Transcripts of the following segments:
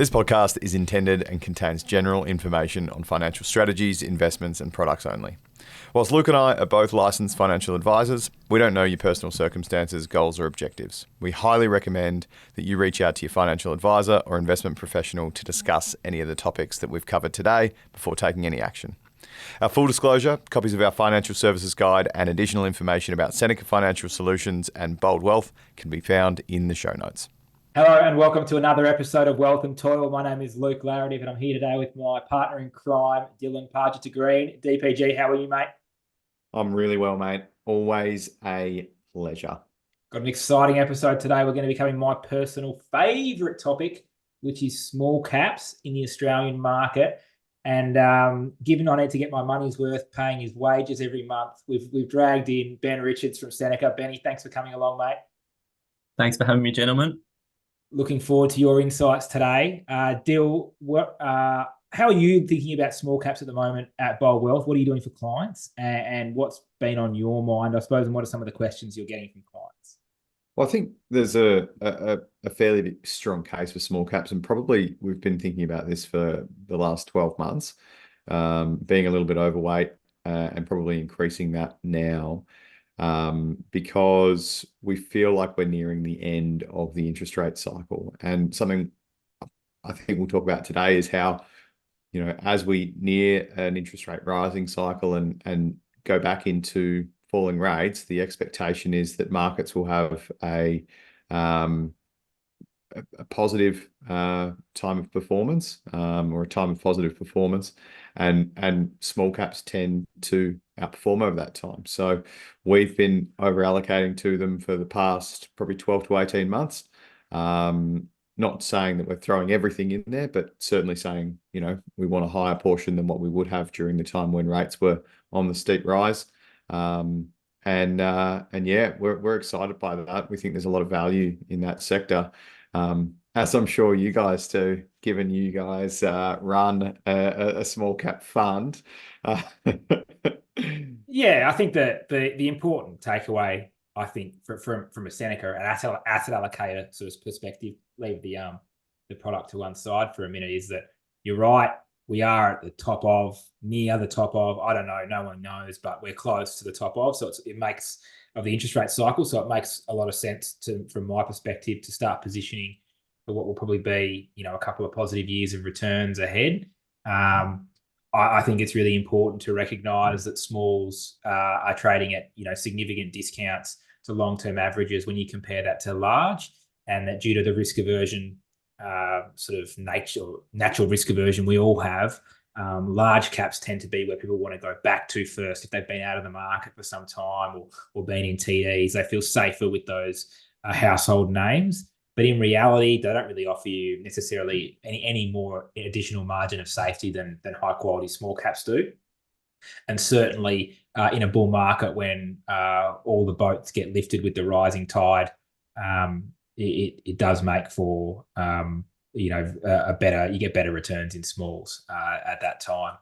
This podcast is intended and contains general information on financial strategies, investments, and products only. Whilst Luke and I are both licensed financial advisors, we don't know your personal circumstances, goals, or objectives. We highly recommend that you reach out to your financial advisor or investment professional to discuss any of the topics that we've covered today before taking any action. Our full disclosure, copies of our financial services guide, and additional information about Seneca Financial Solutions and Bold Wealth can be found in the show notes. Hello and welcome to another episode of Wealth Toil. My name is Luke Laretive and I'm here today with my partner in crime, Dylan Pargiter-Green. DPG, how are you, mate? I'm really well, mate. Always a pleasure. Got an exciting episode today. We're going to be covering my personal favourite topic, which is small caps in the Australian market. And given I need to get my money's worth paying his wages every month, we've dragged in Ben Richards from Seneca. Benny, thanks for coming along, mate. Thanks for having me, gentlemen. Looking forward to your insights today. Dill, how are you thinking about small caps at the moment at Bold Wealth? What are you doing for clients? And what's been on your mind, I suppose, and what are some of the questions you're getting from clients? Well, I think there's a fairly strong case for small caps, and probably we've been thinking about this for the last 12 months, being a little bit overweight and probably increasing that now. Because we feel like we're nearing the end of the interest rate cycle. And something I think we'll talk about today is how, as we near an interest rate rising cycle and go back into falling rates, the expectation is that markets will have a positive time of performance or a time of positive performance, and small caps tend to outperform over that time. So we've been over allocating to them for the past probably 12 to 18 months. Not saying that we're throwing everything in there, but certainly saying, we want a higher portion than what we would have during the time when rates were on the steep rise. And yeah, we're excited by that. We think there's a lot of value in that sector. As I'm sure you guys do, given you guys run a small cap fund. Yeah, I think that the important takeaway, I think, from a Seneca, an asset allocator sort of perspective, leave the product to one side for a minute, is that you're right. We are at the top of, near the top of, I don't know, no one knows, but we're close to the top of. So it makes of the interest rate cycle. So it makes a lot of sense from my perspective to start positioning for what will probably be, a couple of positive years of returns ahead. I think it's really important to recognise that smalls are trading at, significant discounts to long-term averages when you compare that to large, and that due to the risk aversion, sort of natural risk aversion we all have, large caps tend to be where people want to go back to first if they've been out of the market for some time or been in TDs. They feel safer with those household names. But in reality, they don't really offer you necessarily any more additional margin of safety than high quality small caps do. And certainly in a bull market, when all the boats get lifted with the rising tide, it does make for you get better returns in smalls at that time.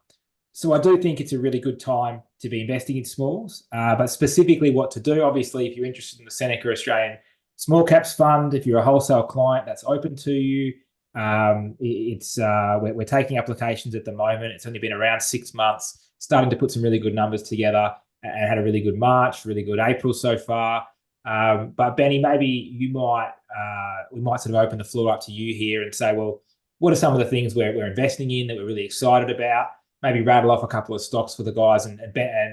So I do think it's a really good time to be investing in smalls, but specifically what to do. Obviously, if you're interested in the Seneca Australian Small Caps Fund, if you're a wholesale client, that's open to you. We're taking applications at the moment. It's only been around 6 months, starting to put some really good numbers together, and had a really good March, really good April so far. But Benny, maybe we might sort of open the floor up to you here and say, well, what are some of the things we're investing in that we're really excited about? Maybe rattle off a couple of stocks for the guys, and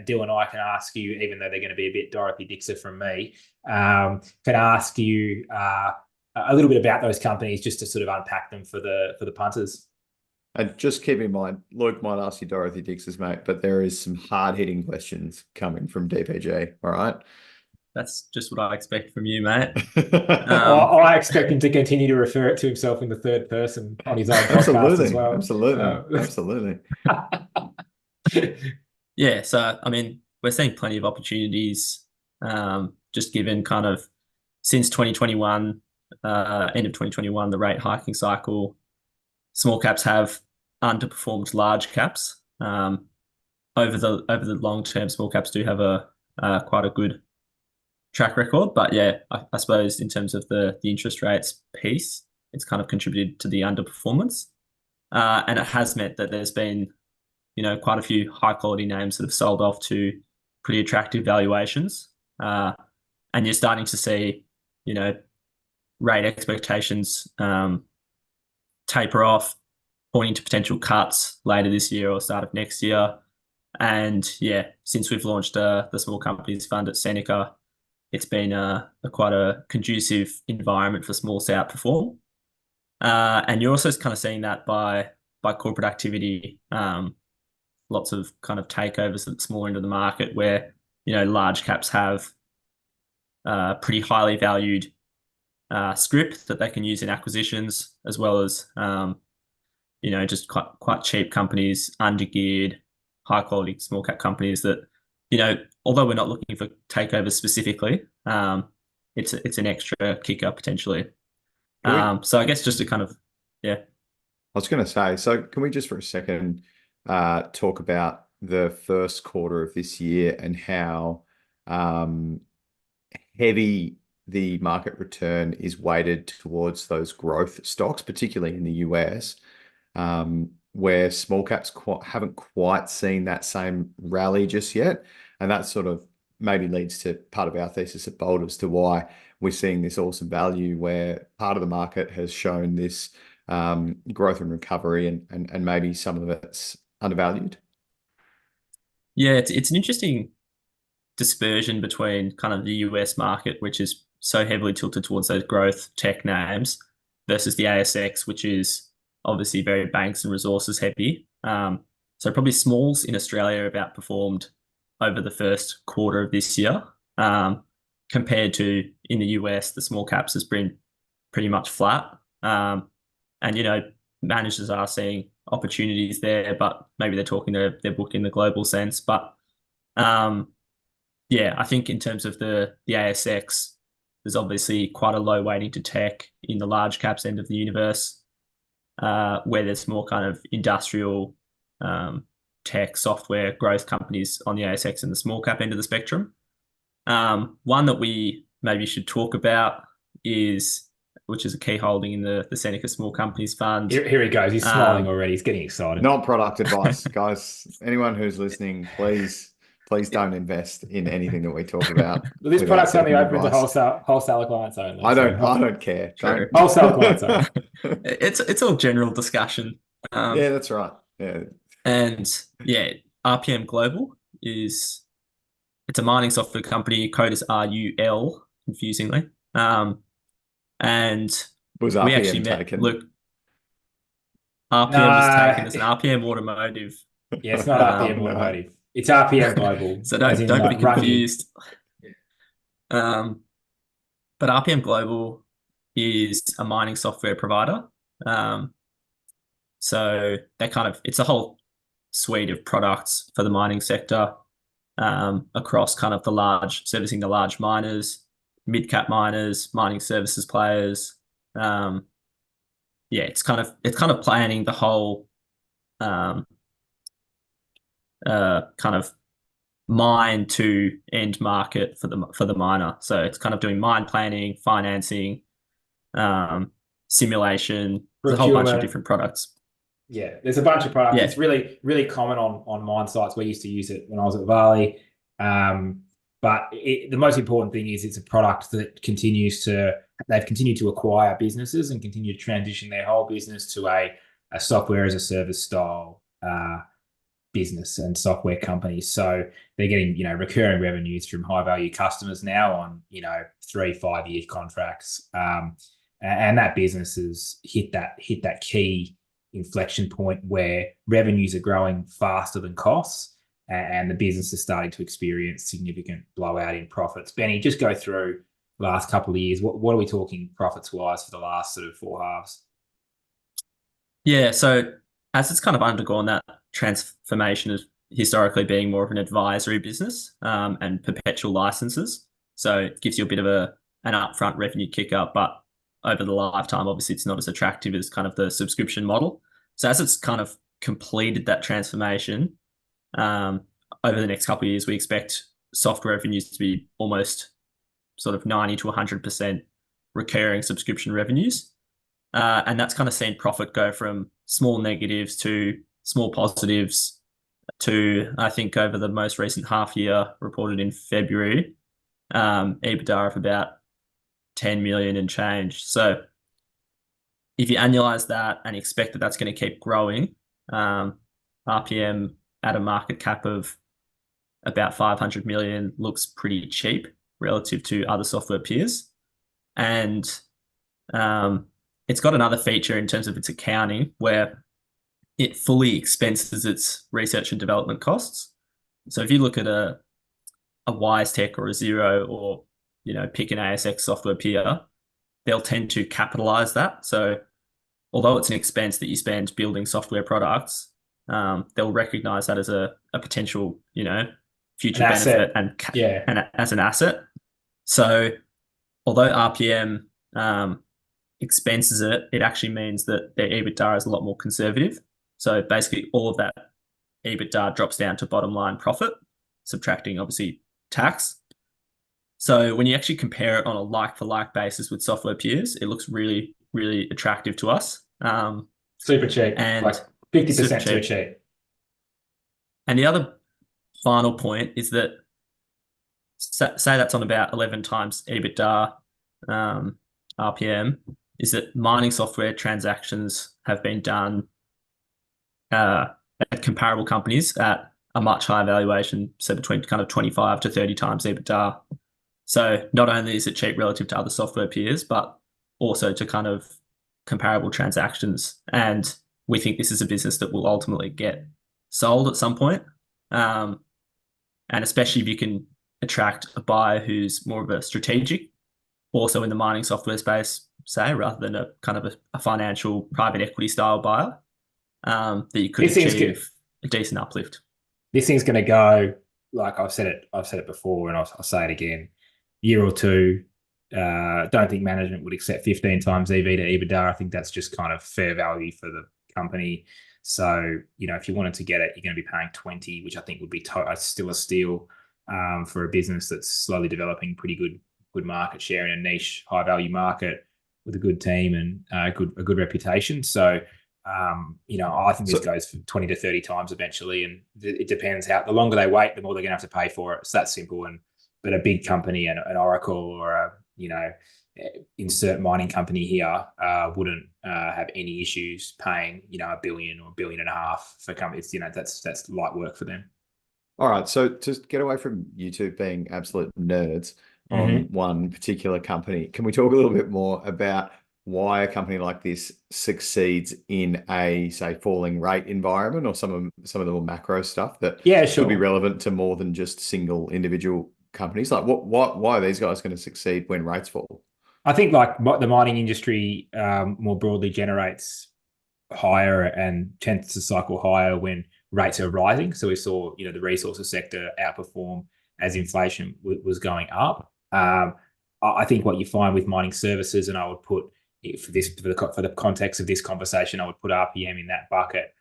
Dill and I can ask you, even though they're going to be a bit Dorothy Dixer from me, can ask you a little bit about those companies just to sort of unpack them for the punters. And just keep in mind, Luke might ask you Dorothy Dixers, mate, but there is some hard-hitting questions coming from DPG, all right? That's just what I expect from you, mate. I expect him to continue to refer to himself in the third person on his own podcast as well. Absolutely. Yeah, so, I mean, we're seeing plenty of opportunities, just given kind of since 2021, end of 2021, the rate hiking cycle, small caps have underperformed large caps. Over the long term, small caps do have quite a good track record. But yeah, I suppose in terms of the interest rates piece, it's kind of contributed to the underperformance. And it has meant that there's been, quite a few high quality names that have sold off to pretty attractive valuations. And you're starting to see, rate expectations taper off, pointing to potential cuts later this year or start of next year. And yeah, since we've launched the small companies fund at Seneca, it's been quite a conducive environment for smalls to outperform. And you're also kind of seeing that by corporate activity, lots of kind of takeovers at the smaller end of the market where, large caps have pretty highly valued scrip that they can use in acquisitions, as well as, just quite cheap companies, undergeared, high quality small cap companies that, although we're not looking for takeovers specifically, it's an extra kicker potentially. So I guess just to kind of, yeah. I was going to say, so can we just for a second talk about the first quarter of this year and how heavy the market return is weighted towards those growth stocks, particularly in the US, where small caps haven't quite seen that same rally just yet. And that sort of maybe leads to part of our thesis at Bold as to why we're seeing this awesome value where part of the market has shown this growth and recovery and maybe some of it's undervalued. Yeah, it's an interesting dispersion between kind of the US market, which is so heavily tilted towards those growth tech names, versus the ASX, which is obviously very banks and resources heavy. So probably smalls in Australia have outperformed over the first quarter of this year, compared to in the US, the small caps has been pretty much flat. And, managers are seeing opportunities there, but maybe they're talking their book in the global sense. But yeah, I think in terms of the ASX, there's obviously quite a low weighting to tech in the large caps end of the universe, where there's more kind of industrial tech, software, growth companies on the ASX and the small cap end of the spectrum. One that we maybe should talk about which is a key holding in the Seneca Small Companies Fund. Here he goes. He's smiling already. He's getting excited. Not product advice, guys. Anyone who's listening, please don't invest in anything that we talk about. Well, this product's only open to wholesaler clients only. I don't care. True. Wholesale clients only. It's all general discussion. Yeah, that's right. Yeah. And yeah, RPM Global it's a mining software company. Code is RUL, confusingly. And was we actually taken? Look, RPM was taken as an RPM Automotive. Yeah, it's not RPM Automotive. It's RPM Global. So don't be confused. But RPM Global is a mining software provider. So it's a whole suite of products for the mining sector, across kind of servicing the large miners, mid-cap miners, mining services players. It's kind of planning the whole kind of mine to end market for the miner. So it's kind of doing mine planning, financing, simulation. There's a whole bunch of different products. Yeah, there's a bunch of products. Yeah. It's really, really common on mine sites. We used to use it when I was at Valley. But the most important thing is it's a product that they've continued to acquire businesses and continue to transition their whole business to a software as a service style business and software company. So they're getting, recurring revenues from high value customers now on, 3-5 year contracts. And that business has hit that key inflection point where revenues are growing faster than costs. And the business is starting to experience significant blowout in profits. Benny, just go through the last couple of years. What are we talking profits-wise for the last sort of 4 halves? Yeah, so as it's kind of undergone that transformation of historically being more of an advisory business, and perpetual licenses, so it gives you a bit of an upfront revenue kicker, but over the lifetime, obviously, it's not as attractive as kind of the subscription model. So as it's kind of completed that transformation, over the next couple of years, we expect software revenues to be almost sort of 90 to 100% recurring subscription revenues. And that's kind of seen profit go from small negatives to small positives to, I think, over the most recent half year reported in February, EBITDA of about 10 million and change. So if you annualize that and expect that that's going to keep growing, RPM at a market cap of about 500 million looks pretty cheap relative to other software peers. And it's got another feature in terms of its accounting where it fully expenses its research and development costs. So if you look at a WiseTech or a Xero or, pick an ASX software peer, they'll tend to capitalize that. So although it's an expense that you spend building software products, they'll recognize that as a potential, future benefit and as an asset. So although RPM expenses it, it actually means that their EBITDA is a lot more conservative. So basically all of that EBITDA drops down to bottom line profit, subtracting obviously tax. So when you actually compare it on a like-for-like basis with software peers, it looks really, really attractive to us. Super cheap, and like 50% too cheap. And the other final point is that, say that's on about 11 times EBITDA RPM, is that mining software transactions have been done at comparable companies at a much higher valuation, so between kind of 25 to 30 times EBITDA. So not only is it cheap relative to other software peers, but also to kind of comparable transactions. And we think this is a business that will ultimately get sold at some point. And especially if you can attract a buyer who's more of a strategic, also in the mining software space, say, rather than a kind of a financial private equity style buyer, that you could achieve a decent uplift. This thing's going to go, like I've said it before, and I'll say it again, year or two. Don't think management would accept 15 times EV to EBITDA. I think that's just kind of fair value for the company. So, if you wanted to get it, you're going to be paying 20, which I think would be still a steal for a business that's slowly developing pretty good market share in a niche, high value market with a good team and a good reputation. So, I think this goes for 20 to 30 times eventually, and it depends the longer they wait, the more they're going to have to pay for it. It's that simple. But a big company, an Oracle or a insert mining company here wouldn't have any issues paying $1 billion or $1.5 billion for companies. That's light work for them. All right, so to get away from you two being absolute nerds on one particular company, can we talk a little bit more about why a company like this succeeds in a, say, falling rate environment, or some of the more macro stuff that should be relevant to more than just single individual companies? Like why are these guys going to succeed when rates fall? I think like the mining industry more broadly generates higher and tends to cycle higher when rates are rising. So we saw, the resources sector outperform as inflation was going up. I think what you find with mining services, and I would put for the context of this conversation, I would put RPM in that bucket.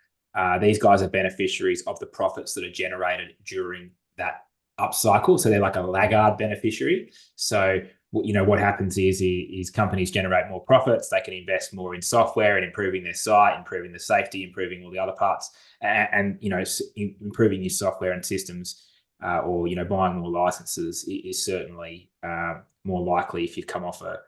These guys are beneficiaries of the profits that are generated during that upcycle. So they're like a laggard beneficiary. So, what happens is companies generate more profits. They can invest more in software and improving their site, improving the safety, improving all the other parts, and improving your software and systems, or buying more licenses is certainly more likely if you come off a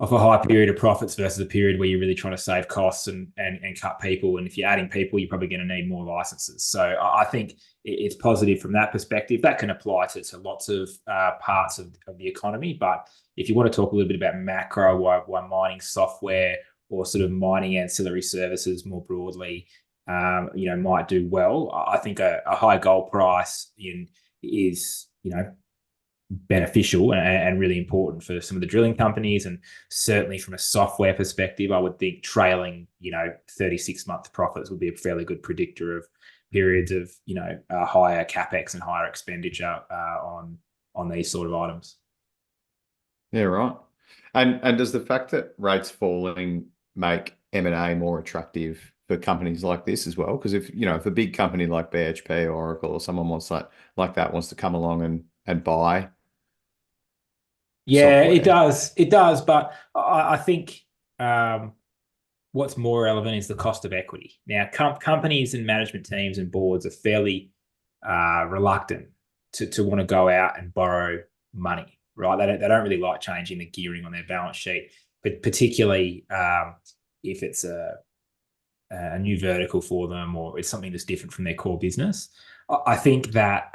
high period of profits versus a period where you're really trying to save costs and cut people. And if you're adding people, you're probably going to need more licenses. So I think it's positive from that perspective. That can apply to lots of parts of the economy. But if you want to talk a little bit about macro, why mining software or sort of mining ancillary services more broadly, might do well, I think a high gold price is beneficial and really important for some of the drilling companies. And certainly from a software perspective, I would think trailing 36-month profits would be a fairly good predictor of periods of higher capex and higher expenditure on these sort of items. Yeah, right. And does the fact that rates falling make M&A more attractive for companies like this as well? Because if a big company like BHP or Oracle or someone wants like that wants to come along and buy. Yeah, software. It does. But I think what's more relevant is the cost of equity. Now, companies and management teams and boards are fairly reluctant to want to go out and borrow money, right? They don't really like changing the gearing on their balance sheet, but particularly if it's a new vertical for them or it's something that's different from their core business. I think that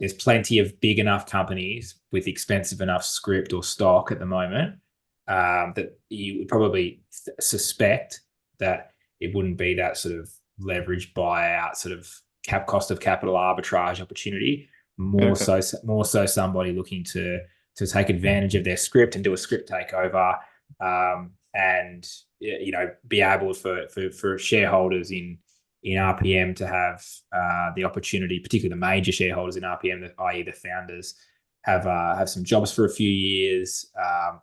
there's plenty of big enough companies with expensive enough script or stock at the moment that you would probably suspect that it wouldn't be that sort of leverage buyout, sort of cost of capital arbitrage opportunity. More so somebody looking to take advantage of their script and do a script takeover, and be able for shareholders in RPM to have the opportunity, particularly the major shareholders in RPM, i.e. the founders, have some jobs for a few years,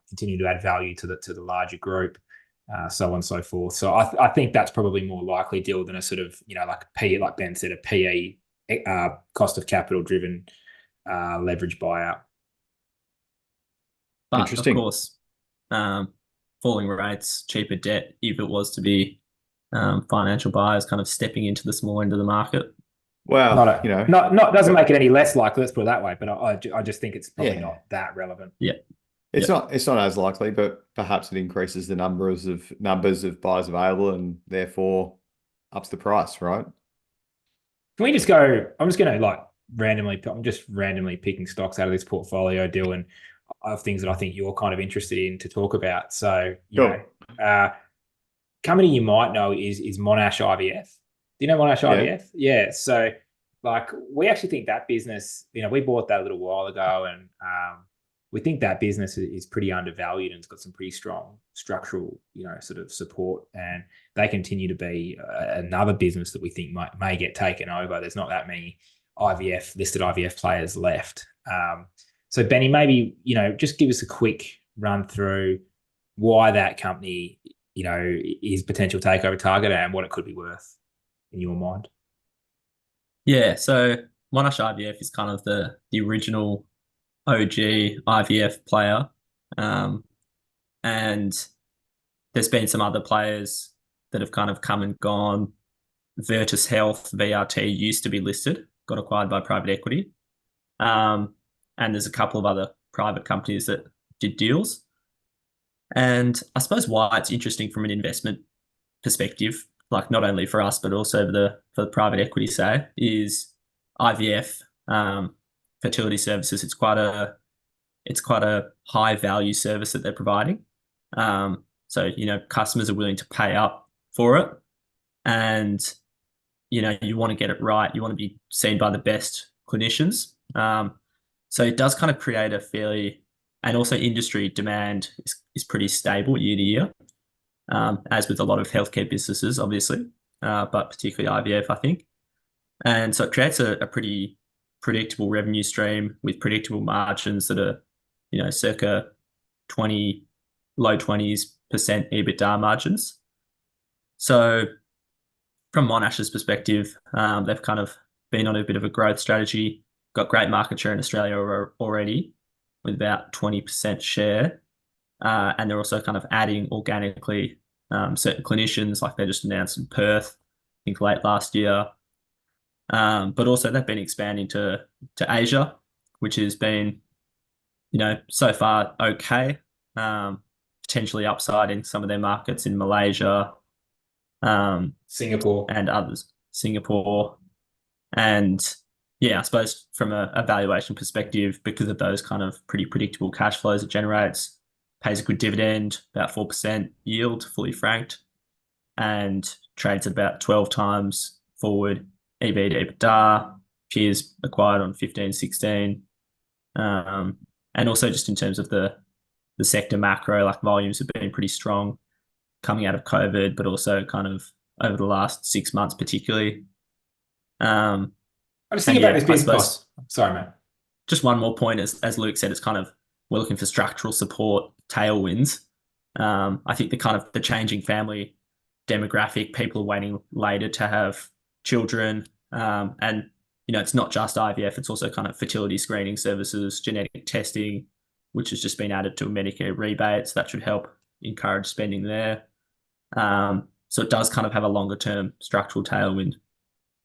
continue to add value to the larger group, so on and so forth. So I think that's probably more likely deal than a sort of like PE, like Ben said, a PE cost of capital driven leverage buyout. But Interesting. of course, falling rates, cheaper debt, if it was to be financial buyers kind of stepping into the small end of the market. Well, doesn't make it any less likely. Let's put it that way. But I just think it's probably not that relevant. Yeah, it's not as likely, but perhaps it increases the numbers of buyers available and therefore ups the price, right? Can we just go? I'm just randomly picking stocks out of this portfolio deal and of things that I think you're kind of interested in to talk about. So, company you might know is Monash IVF. Do you know Monash IVF? Yeah. So, like, we actually think that business, we bought that a little while ago, and we think that business is pretty undervalued and it's got some pretty strong structural, sort of support, and they continue to be another business that we think may get taken over. There's not that many listed IVF players left. So Benny, maybe, just give us a quick run through why that company, is potential takeover target and what it could be worth in your mind. Yeah, so Monash IVF is kind of the original OG IVF player. And there's been some other players that have kind of come and gone. Virtus Health, VRT, used to be listed, got acquired by private equity. And there's a couple of other private companies that did deals. And I suppose why it's interesting from an investment perspective, like not only for us, but also for the private equity side, is IVF, fertility services. It's quite a high value service that they're providing. So, customers are willing to pay up for it. And, you want to get it right. You want to be seen by the best clinicians. So it does kind of create a fairly, and also industry demand is pretty stable year to year, as with a lot of healthcare businesses, obviously, but particularly IVF, I think. And so it creates a pretty predictable revenue stream with predictable margins that are, circa low 20s% EBITDA margins. So from Monash's perspective, they've kind of been on a bit of a growth strategy, got great market share in Australia already with about 20% share. And they're also kind of adding organically certain clinicians, like they just announced in Perth, I think late last year. But also they've been expanding to Asia, which has been, so far okay. Potentially upside in some of their markets in Malaysia, Singapore and others, Singapore. And yeah, I suppose from a valuation perspective, because of those kind of pretty predictable cash flows it generates, pays a good dividend, about 4% yield, fully franked, and trades at about 12 times forward EV to EBITDA. Peers acquired on 15, 16. And also just in terms of the sector macro, like volumes have been pretty strong coming out of COVID, but also kind of over the last 6 months particularly. I just think about this business. Sorry, mate. Just one more point, as Luke said, it's kind of, we're looking for structural support, tailwinds. I think the changing family demographic, people are waiting later to have children. And, it's not just IVF, it's also kind of fertility screening services, genetic testing, which has just been added to Medicare rebates. That should help encourage spending there. So it does kind of have a longer term structural tailwind.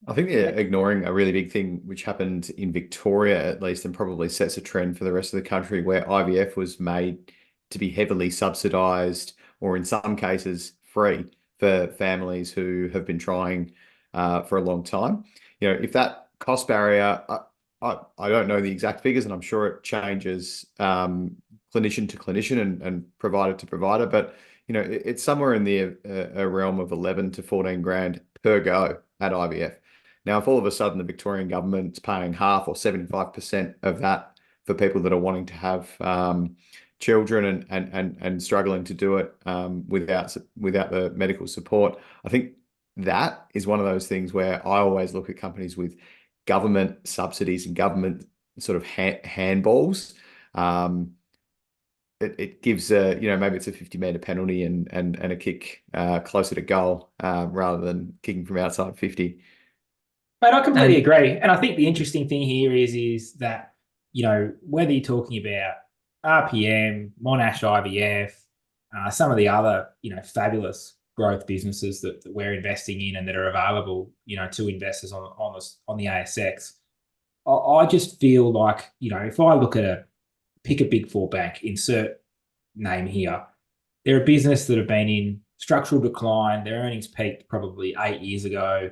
I think they're ignoring a really big thing which happened in Victoria, at least, and probably sets a trend for the rest of the country, where IVF was made to be heavily subsidized, or in some cases free, for families who have been trying for a long time. If that cost barrier, I don't know the exact figures, and I'm sure it changes clinician to clinician and provider to provider, but it's somewhere in the a realm of 11 to 14 grand per go at IVF. Now, if all of a sudden the Victorian government's paying half or 75% of that for people that are wanting to have children and struggling to do it without the medical support, I think that is one of those things where I always look at companies with government subsidies and government sort of handballs. It gives maybe it's a 50-meter penalty and a kick closer to goal rather than kicking from outside 50. But I completely agree. And I think the interesting thing here is that, whether you're talking about RPM, Monash IVF, some of the other, fabulous growth businesses that we're investing in and that are available, to investors on the ASX, I just feel like, if I look at pick a big four bank, insert name here, they're a business that have been in structural decline. Their earnings peaked probably 8 years ago.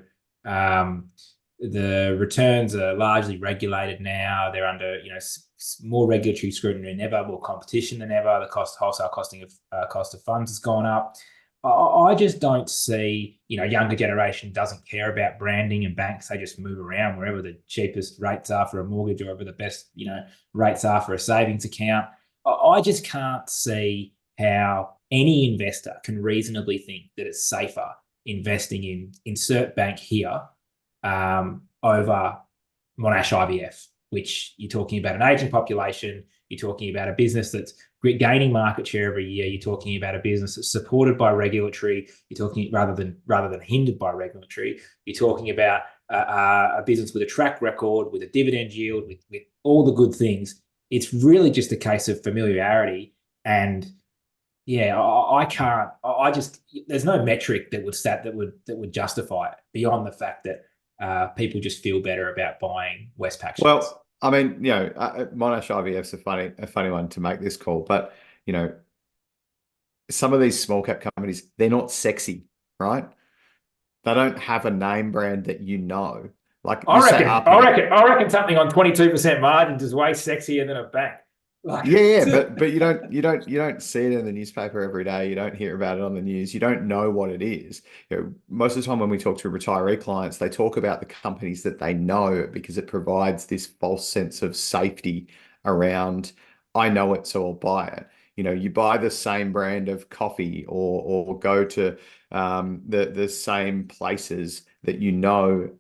The returns are largely regulated now. They're under, more regulatory scrutiny than ever, more competition than ever. The wholesale cost of funds has gone up. I just don't see, younger generation doesn't care about branding and banks. They just move around wherever the cheapest rates are for a mortgage or wherever the best, rates are for a savings account. I just can't see how any investor can reasonably think that it's safer investing in insert bank here over Monash IVF, which you're talking about an aging population. You're talking about a business that's gaining market share every year. You're talking about a business that's supported by regulatory. You're talking rather than hindered by regulatory. You're talking about a business with a track record, with a dividend yield, with all the good things. It's really just a case of familiarity. And yeah, I can't. There's no metric that would justify it beyond the fact that people just feel better about buying Westpac shares. Well, I mean, Monash IVF's a funny one to make this call, but some of these small cap companies, they're not sexy, right? They don't have a name brand that Like I reckon something on 22% margins is way sexier than a bank. But you don't see it in the newspaper every day. You don't hear about it on the news. You don't know what it is. Most of the time when we talk to retiree clients, they talk about the companies that they know because it provides this false sense of safety around, I know it, so I'll buy it. You buy the same brand of coffee or go to the same places that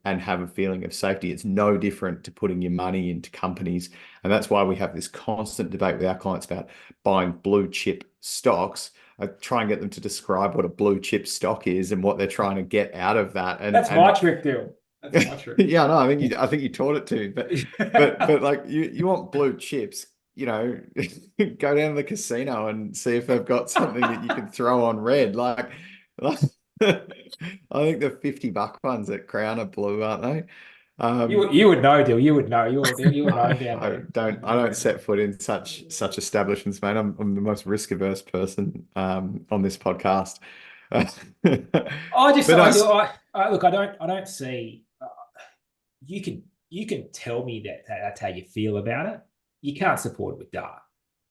and have a feeling of safety. It's no different to putting your money into companies. And that's why we have this constant debate with our clients about buying blue chip stocks. I try and get them to describe what a blue chip stock is and what they're trying to get out of that. And that's my trick, Bill. That's my trick. Yeah, no, I think you taught it to, but like you want blue chips, go down to the casino and see if they've got something that you can throw on red. Like I think the $50 ones at Crown are blue, aren't they? You would know, Dill. You would know. You would know down there. I don't set foot in such establishments, mate. I'm the most risk averse person on this podcast. Look, I don't see. You can tell me that that's how you feel about it. You can't support it with data.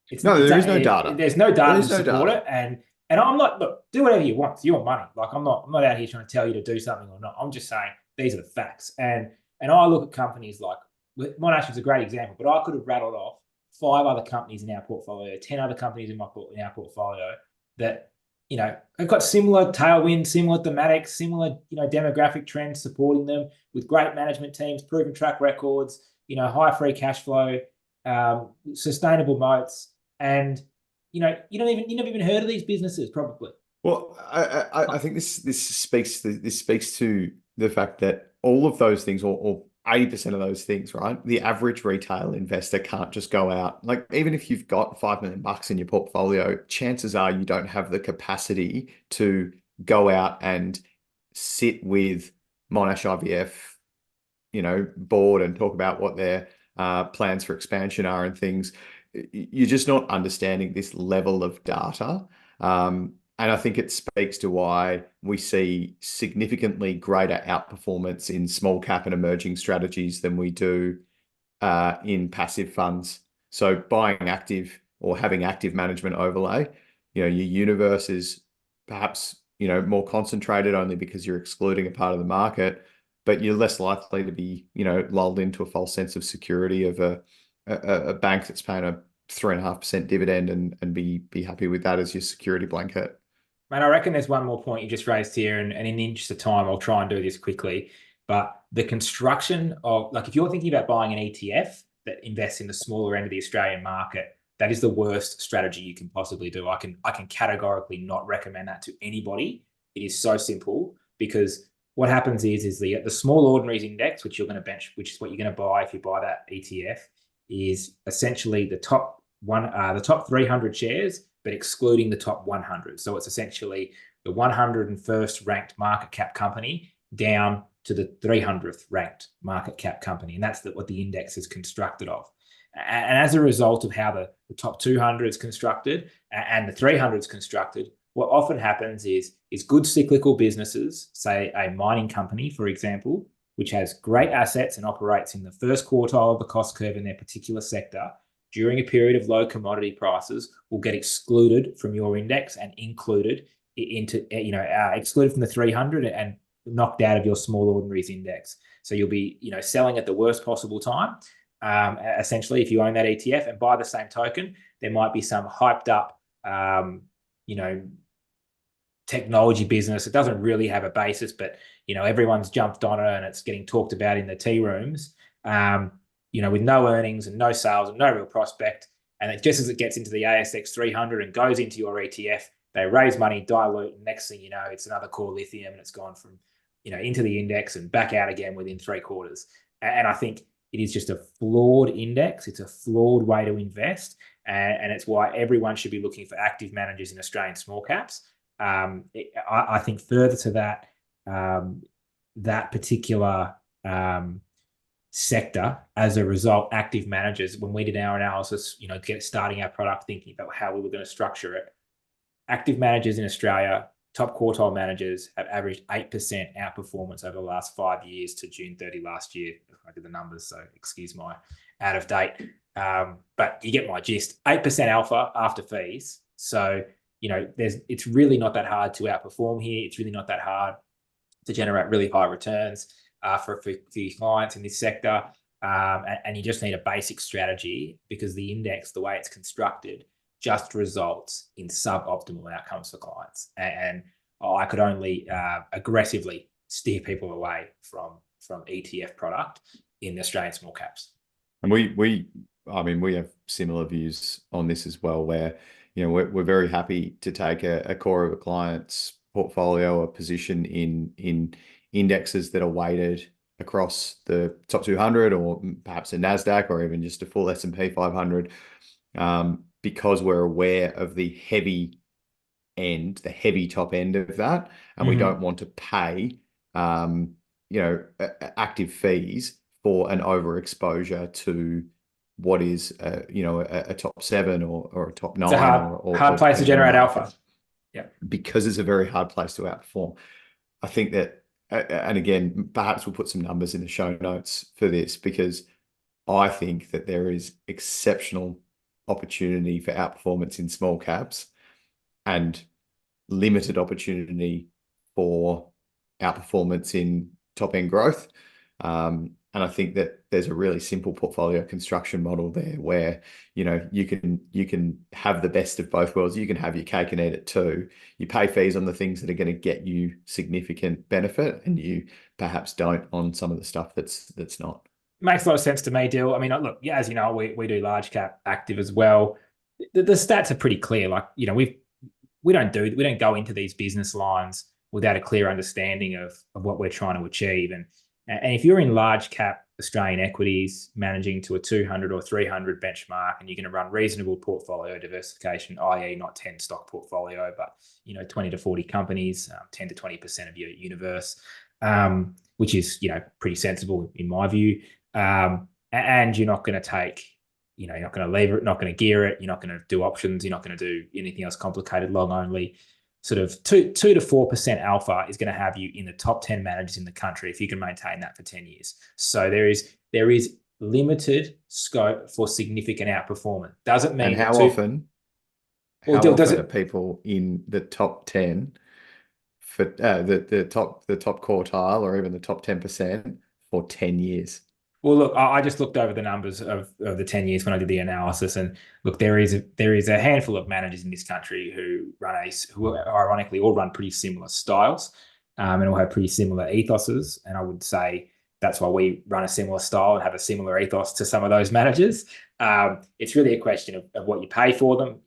There is no data. There's no data to support it, and I'm not. Look, do whatever you want. It's your money. Like I'm not out here trying to tell you to do something or not. I'm just saying these are the facts. And I look at companies like Monash is a great example, but I could have rattled off 5 other companies in our portfolio, 10 other companies in our portfolio that have got similar tailwinds, similar thematics, similar demographic trends supporting them with great management teams, proven track records, high free cash flow, sustainable moats, and you never even heard of these businesses probably. Well, I think this speaks to the fact that all of those things, or 80% of those things, right? The average retail investor can't just go out. Like, even if you've got $5 million in your portfolio, chances are you don't have the capacity to go out and sit with Monash IVF, board and talk about what their plans for expansion are and things, you're just not understanding this level of data. And I think it speaks to why we see significantly greater outperformance in small cap and emerging strategies than we do in passive funds. So buying active or having active management overlay, your universe is perhaps, more concentrated only because you're excluding a part of the market, but you're less likely to be, lulled into a false sense of security of a bank that's paying a 3.5% dividend and be happy with that as your security blanket. Man, I reckon there's one more point you just raised here, and in the interest of time, I'll try and do this quickly. But the construction of, like, if you're thinking about buying an ETF that invests in the smaller end of the Australian market, that is the worst strategy you can possibly do. I can categorically not recommend that to anybody. It is so simple, because what happens is the small ordinaries index, which you're going to bench, which is what you're going to buy if you buy that ETF, is essentially the top 300 shares, but excluding the top 100. So it's essentially the 101st ranked market cap company down to the 300th ranked market cap company. And that's what the index is constructed of. And as a result of how the top 200 is constructed and the 300 is constructed, what often happens is good cyclical businesses, say a mining company, for example, which has great assets and operates in the first quartile of the cost curve in their particular sector, during a period of low commodity prices, will get excluded from your index and included into, excluded from the 300 and knocked out of your small ordinaries index. So you'll be, selling at the worst possible time, essentially, if you own that ETF. And by the same token, there might be some hyped up, technology business. It doesn't really have a basis, but, everyone's jumped on it and it's getting talked about in the tea rooms. With no earnings and no sales and no real prospect. And just as it gets into the ASX 300 and goes into your ETF, they raise money, dilute, and next thing you know, it's another core lithium, and it's gone from, into the index and back out again within 3 quarters. And I think it is just a flawed index. It's a flawed way to invest. And it's why everyone should be looking for active managers in Australian small caps. I think further to that, that particular sector, as a result, active managers, when we did our analysis, starting our product, thinking about how we were going to structure it, active managers in Australia, top quartile managers, have averaged 8% outperformance over the last 5 years to June 30 last year. I did the numbers, so excuse my out of date. But you get my gist. 8% alpha after fees. So, it's really not that hard to outperform here. It's really not that hard to generate really high returns for your clients in this sector. And you just need a basic strategy, because the index, the way it's constructed, just results in suboptimal outcomes for clients. And I could only aggressively steer people away from ETF product in the Australian small caps. And we have similar views on this as well, where, we're very happy to take a core of a client's portfolio or position in indexes that are weighted across the top 200 or perhaps a NASDAQ or even just a full S&P 500, because we're aware of the heavy top end of that. And we don't want to pay, active fees for an overexposure to what is, a top 7 or a top 9. It's a hard place to generate alpha. Yeah. Because it's a very hard place to outperform. I think that, and again, perhaps we'll put some numbers in the show notes for this, because I think that there is exceptional opportunity for outperformance in small caps and limited opportunity for outperformance in top end growth. And I think that there's a really simple portfolio construction model there where, you can have the best of both worlds. You can have your cake and eat it too. You pay fees on the things that are going to get you significant benefit, and you perhaps don't on some of the stuff that's not. Makes a lot of sense to me, Dill. I mean, look, yeah, as you know, we do large cap active as well. The stats are pretty clear. Like, we don't go into these business lines without a clear understanding of what we're trying to achieve. And if you're in large cap Australian equities managing to a 200 or 300 benchmark, and you're going to run reasonable portfolio diversification, i.e. not 10 stock portfolio, but 20 to 40 companies, 10 to 20% of your universe, which is pretty sensible in my view. And you're not going to take, you're not going to lever it, not going to gear it, you're not going to do options, you're not going to do anything else complicated, long only. Sort of 2 to 4% alpha is going to have you in the top 10 managers in the country if you can maintain that for 10 years. So there is limited scope for significant outperformance. Doesn't mean. And how often are people in the top 10 for the top quartile or even the top 10% for 10 years? Well, look, I just looked over the numbers of the 10 years when I did the analysis, and look, there is a handful of managers in this country who ironically all run pretty similar styles, and all have pretty similar ethoses. And I would say that's why we run a similar style and have a similar ethos to some of those managers. It's really a question of what you pay for them.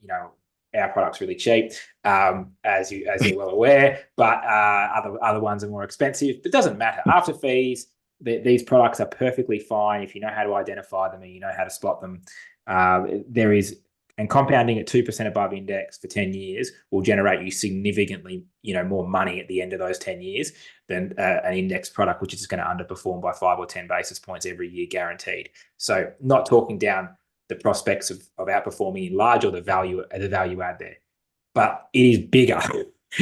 Our product's really cheap, as you're well aware, but other ones are more expensive. But it doesn't matter. After fees, these products are perfectly fine if you know how to identify them and you know how to spot them. And compounding at 2% above index for 10 years will generate you significantly, more money at the end of those 10 years than an index product, which is going to underperform by 5 or 10 basis points every year, guaranteed. So not talking down the prospects of outperforming in large or the value add there, but it is bigger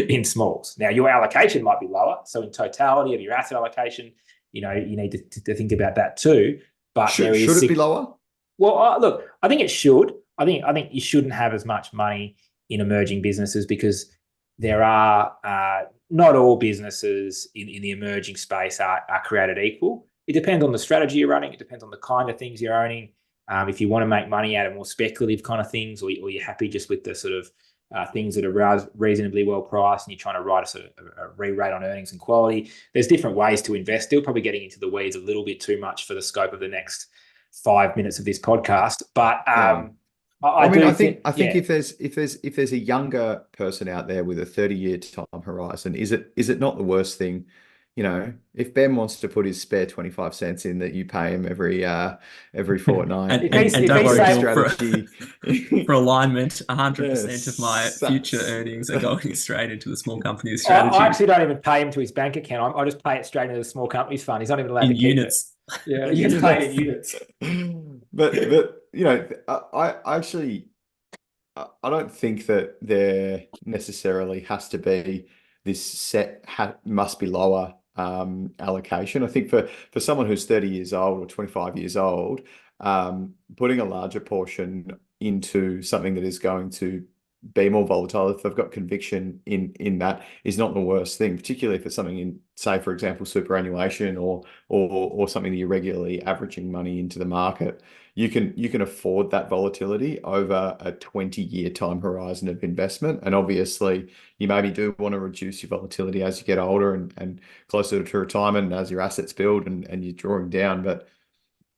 in smalls. Now, your allocation might be lower. So in totality of your asset allocation, you need to think about that too. But should it be lower? Well, look, I think it should. I think you shouldn't have as much money in emerging businesses because there are not all businesses in the emerging space are created equal. It depends on the strategy you're running. It depends on the kind of things you're owning. If you want to make money out of more speculative kind of things, or you're happy just with the sort of things that are reasonably well priced, and you're trying to write a sort of a re-rate on earnings and quality, there's different ways to invest. Still probably getting into the weeds a little bit too much for the scope of the next 5 minutes of this podcast. But I think if there's a younger person out there with a 30-year time horizon, is it not the worst thing? If Ben wants to put his spare 25 cents in that you pay him every fortnight, and don't worry, Gil, for alignment, 100% of my future earnings are going straight into the small company strategy. I actually don't even pay him to his bank account. I just pay it straight into the small companies fund. He's not even allowed to keep units. It. Yeah, he gets paid in units. But I don't think that there necessarily has to be this set must be lower allocation. I think for someone who's 30 years old or 25 years old, putting a larger portion into something that is going to be more volatile, if they've got conviction in that, is not the worst thing, particularly if it's something in, say, for example, superannuation or something that you're regularly averaging money into the market. You can afford that volatility over a 20-year time horizon of investment. And obviously, you maybe do want to reduce your volatility as you get older and closer to retirement, and as your assets build and you're drawing down. But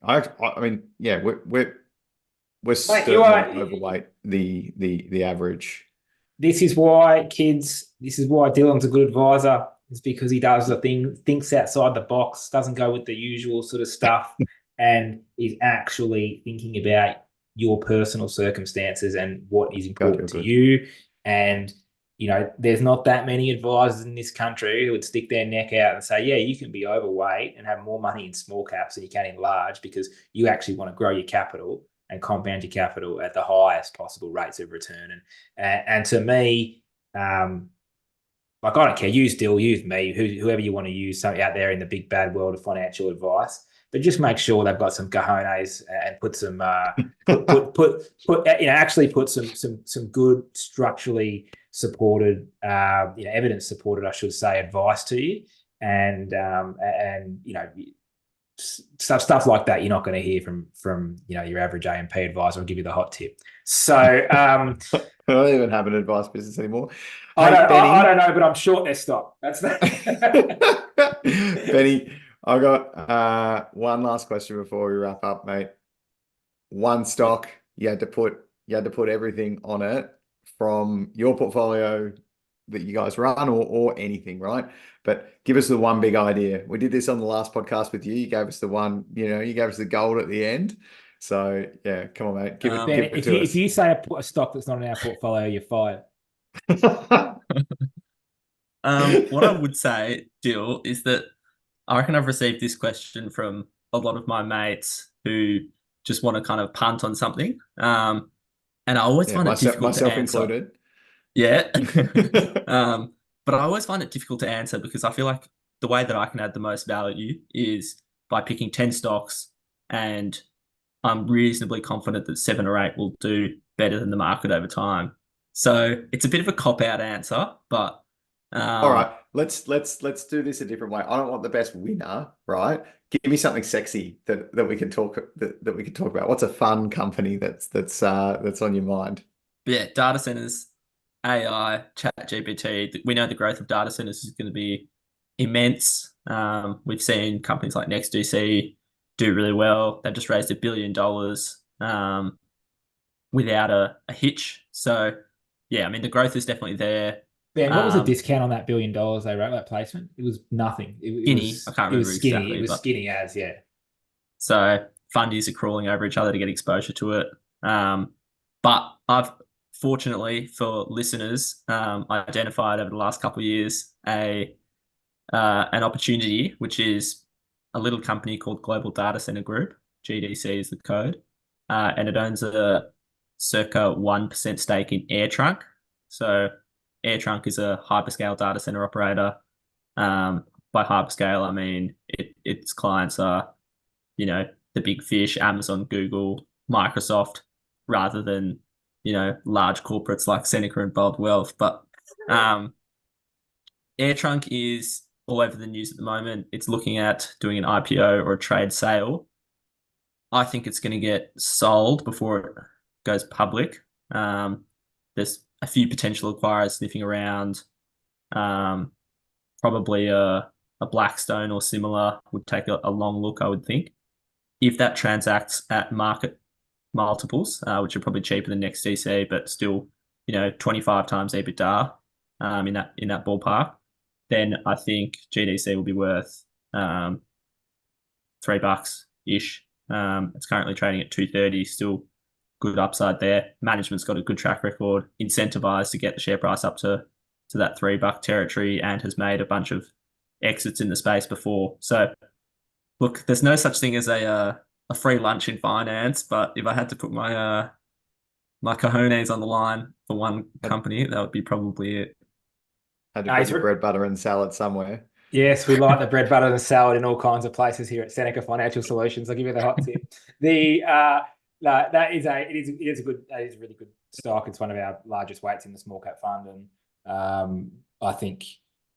I mean, yeah, we're certainly overweight the average. This is why Dylan's a good advisor. It's because he does the thing, thinks outside the box, doesn't go with the usual sort of stuff, and is actually thinking about your personal circumstances and what is important to you. And, there's not that many advisors in this country who would stick their neck out and say, yeah, you can be overweight and have more money in small caps than you can in large because you actually want to grow your capital and compound your capital at the highest possible rates of return. And to me, I don't care, use Dill, use me, whoever you want to use, something out there in the big bad world of financial advice, but just make sure they've got some cojones and put some actually put some good structurally supported, evidence supported, I should say, advice to you, and stuff like that you're not going to hear from your average AMP advisor. I'll give you the hot tip. So I don't even have an advice business anymore. I don't know, but I'm short their stock. That's that. Benny, I got one last question before we wrap up, mate. One stock you had to put everything on it from your portfolio that you guys run or anything, right? But give us the one big idea. We did this on the last podcast with you. You gave us the one, you gave us the gold at the end. So yeah, come on, mate. Give Ben, it to us. if you say a stock that's not in our portfolio, you're fired. What I would say, Dill, is that I reckon I've received this question from a lot of my mates who just want to kind of punt on something. And I always find it difficult to answer. Myself included. Yeah. But I always find it difficult to answer because I feel like the way that I can add the most value is by picking 10 stocks, and I'm reasonably confident that 7 or 8 will do better than the market over time. So it's a bit of a cop-out answer, but all right, let's do this a different way. I don't want the best winner, right? Give me something sexy that we can talk about. What's a fun company that's on your mind? Yeah, data centers, AI, ChatGPT. We know the growth of data centers is going to be immense. We've seen companies like NextDC do really well. They've just raised $1 billion without a hitch. So yeah, I mean the growth is definitely there. Ben, what was the discount on that $1 billion they wrote that placement? It was nothing. Skinny. I can't remember exactly. It was skinny as, yeah. So fundies are crawling over each other to get exposure to it. But I've fortunately for listeners identified over the last couple of years an opportunity, which is a little company called Global Data Center Group. GDC is the code, and it owns a circa 1% stake in AirTrunk. So AirTrunk is a hyperscale data center operator. By hyperscale, I mean its clients are, the big fish, Amazon, Google, Microsoft, rather than, large corporates like Seneca and Bold Wealth. But AirTrunk is all over the news at the moment. It's looking at doing an IPO or a trade sale. I think it's going to get sold before it goes public. There's a few potential acquirers sniffing around. Probably a Blackstone or similar would take a long look, I would think. If that transacts at market multiples, which are probably cheaper than NextDC, but still, 25 times EBITDA in that ballpark, then I think GDC will be worth $3 ish. It's currently trading at 230, still good upside there. Management's got a good track record, incentivized to get the share price up to that $3 territory, and has made a bunch of exits in the space before. So look, there's no such thing as a free lunch in finance, but if I had to put my cojones on the line for one company, that would be probably it. Had to put your bread, butter, and salad somewhere. Yes, we like the bread, butter, and salad in all kinds of places here at Seneca Financial Solutions. I'll give you the hot tip. That is a really good stock. It's one of our largest weights in the small cap fund, and I think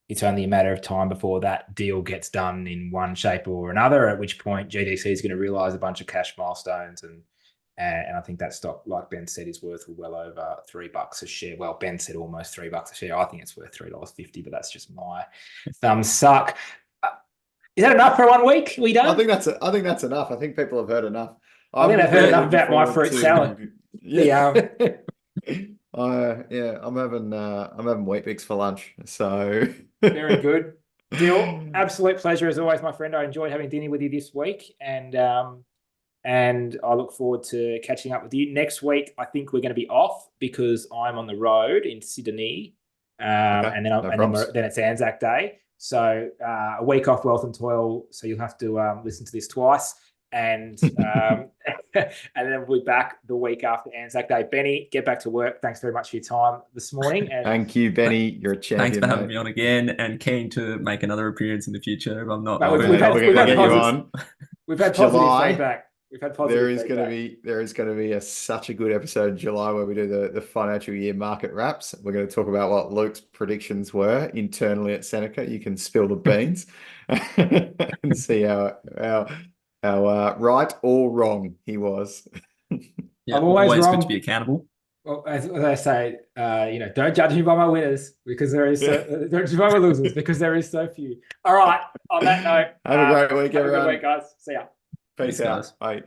it's only a matter of time before that deal gets done in one shape or another, at which point GDC is going to realize a bunch of cash milestones, and I think that stock, like Ben said, is worth well over $3 a share. Well, Ben said almost $3 a share. I think it's worth $3.50, but that's just my thumb suck. Is that enough for 1 week? Are we done? I think that's enough. I think people have heard enough. I think they've heard enough about my fruit salad. Yeah. I'm having Weet-Bix for lunch. So very good. Dill, absolute pleasure as always, my friend. I enjoyed having dinner with you this week, and I look forward to catching up with you next week. I think we're going to be off because I'm on the road in Sydney, and then it's Anzac Day. So a week off Wealth and Toil. So you'll have to listen to this twice. And and then we'll be back the week after Anzac Day. Benny, get back to work. Thanks very much for your time this morning. And thank you, Benny. You're a champion. Thanks for having me on again, and keen to make another appearance in the future if I'm not. We've had positive feedback. We've had positive feedback. There is going to be such a good episode in July where we do the financial year market wraps. We're going to talk about what Luke's predictions were internally at Seneca. You can spill the beans and see how right or wrong he was. Yeah, I'm always good to be accountable. Well, as I say, don't judge me by my winners because there is don't judge me by my losers because there is so few. All right. On that note, have a great week, everyone. Have a good week, guys. See ya. Peace out. Bye.